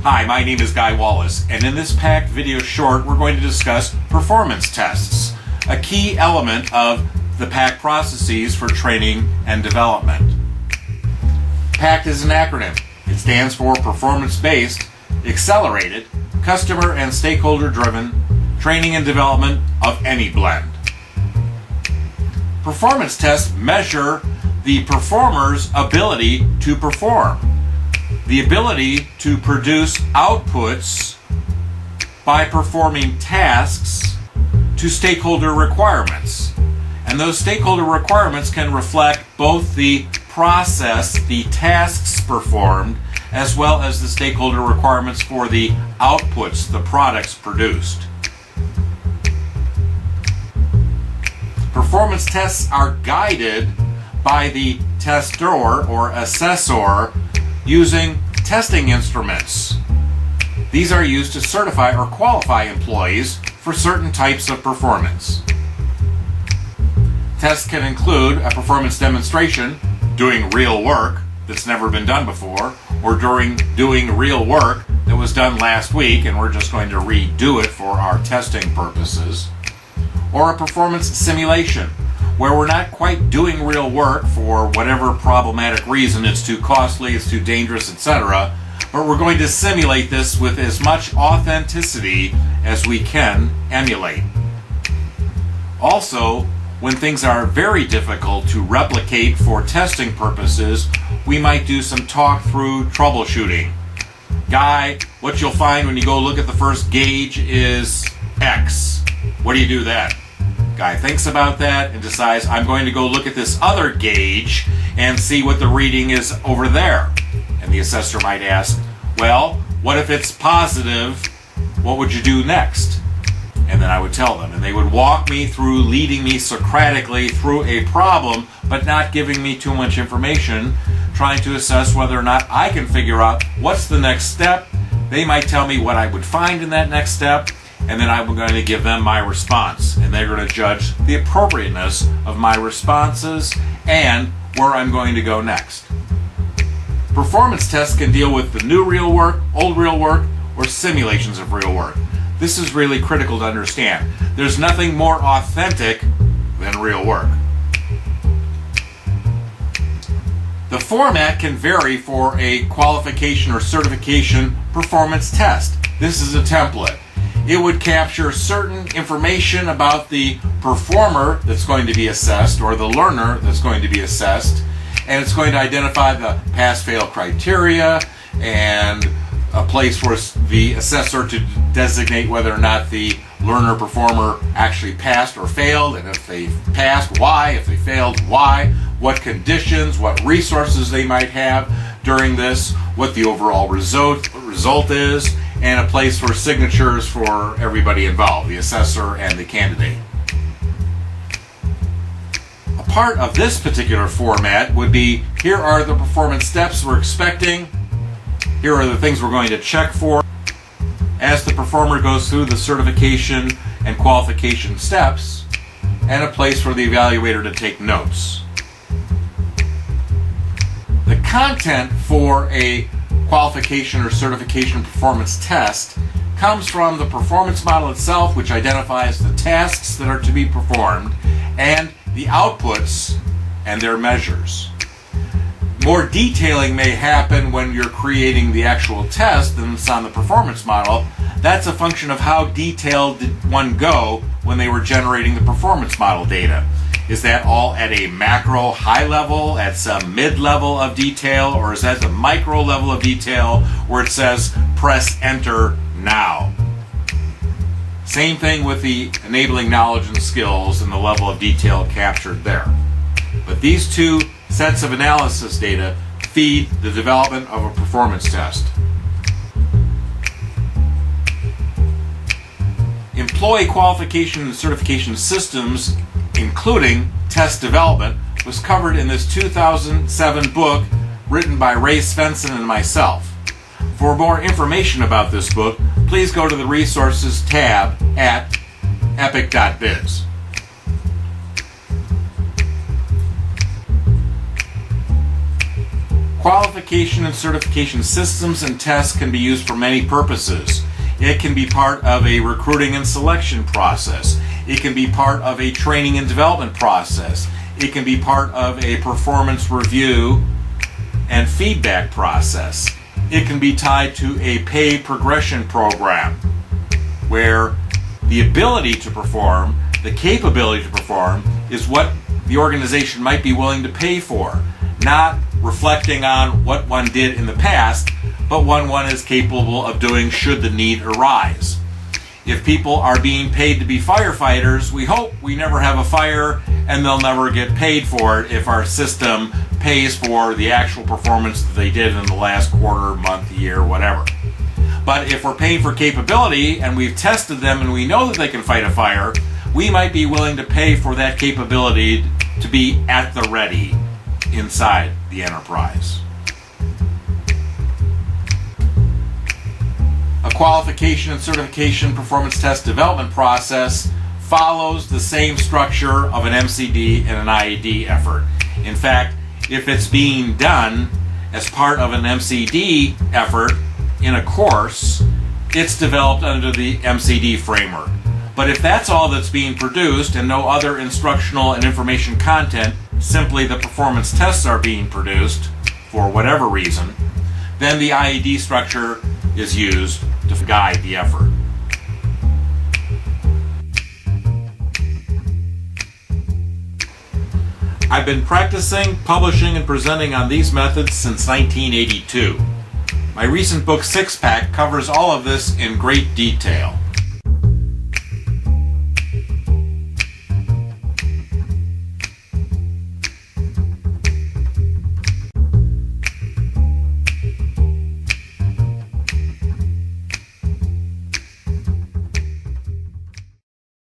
Hi, my name is Guy Wallace, and in this packed video short, we're going to discuss performance tests, a key element of the PACT processes for training and development. PACT is an acronym. It stands for Performance-Based, Accelerated, Customer and Stakeholder-Driven Training and Development of Any Blend. Performance tests measure the performer's ability to perform, the ability to produce outputs by performing tasks to stakeholder requirements. And those stakeholder requirements can reflect both the process, the tasks performed, as well as the stakeholder requirements for the outputs, the products produced. Performance tests are guided by the tester or assessor using testing instruments. These are used to certify or qualify employees for certain types of performance. Tests can include a performance demonstration, doing real work that's never been done before, or doing real work that was done last week and we're just going to redo it for our testing purposes, or a performance simulation, where we're not quite doing real work for whatever problematic reason, it's too costly, it's too dangerous, etc., but we're going to simulate this with as much authenticity as we can emulate. Also, when things are very difficult to replicate for testing purposes, we might do some talk through troubleshooting. Guy, what you'll find when you go look at the first gauge is X. What do you do then? Guy thinks about that and decides, I'm going to go look at this other gauge and see what the reading is over there. And the assessor might ask, well, what if it's positive? What would you do next? And then I would tell them, and they would walk me through, leading me Socratically through a problem, but not giving me too much information, trying to assess whether or not I can figure out what's the next step. They might tell me what I would find in that next step, and then I'm going to give them my response, and they're going to judge the appropriateness of my responses and where I'm going to go next. Performance tests can deal with the new real work, old real work, or simulations of real work. This is really critical to understand. There's nothing more authentic than real work. The format can vary for a qualification or certification performance test. This is a template. It would capture certain information about the performer that's going to be assessed or the learner that's going to be assessed, and it's going to identify the pass-fail criteria and a place for the assessor to designate whether or not the learner performer actually passed or failed, and if they passed, why, if they failed, why, what conditions, what resources they might have during this, what the overall result is, and a place for signatures for everybody involved, the assessor and the candidate. A part of this particular format would be, here are the performance steps we're expecting, here are the things we're going to check for as the performer goes through the certification and qualification steps, and a place for the evaluator to take notes. The content for a qualification or certification performance test comes from the performance model itself, which identifies the tasks that are to be performed and the outputs and their measures. More detailing may happen when you're creating the actual test than it's on the performance model. That's a function of how detailed did one go when they were generating the performance model data. Is that all at a macro high level, at some mid-level of detail, or is that the micro level of detail where it says press enter now? Same thing with the enabling knowledge and skills and the level of detail captured there. But these two sets of analysis data feed the development of a performance test. Employee qualification and certification systems, including test development, was covered in this 2007 book written by Ray Svensson and myself. For more information about this book, please go to the Resources tab at epic.biz. Qualification and certification systems and tests can be used for many purposes. It can be part of a recruiting and selection process. It can be part of a training and development process. It can be part of a performance review and feedback process. It can be tied to a pay progression program where the ability to perform, the capability to perform, is what the organization might be willing to pay for, not reflecting on what one did in the past, but what one is capable of doing should the need arise. If people are being paid to be firefighters, we hope we never have a fire and they'll never get paid for it if our system pays for the actual performance that they did in the last quarter, month, year, whatever. But if we're paying for capability and we've tested them and we know that they can fight a fire, we might be willing to pay for that capability to be at the ready inside the enterprise. A qualification and certification performance test development process follows the same structure of an MCD and an IAD effort. In fact, if it's being done as part of an MCD effort in a course, it's developed under the MCD framework. But if that's all that's being produced and no other instructional and information content, simply the performance tests are being produced for whatever reason, then the IAD structure is used to guide the effort. I've been practicing, publishing, and presenting on these methods since 1982. My recent book, Six Pack, covers all of this in great detail.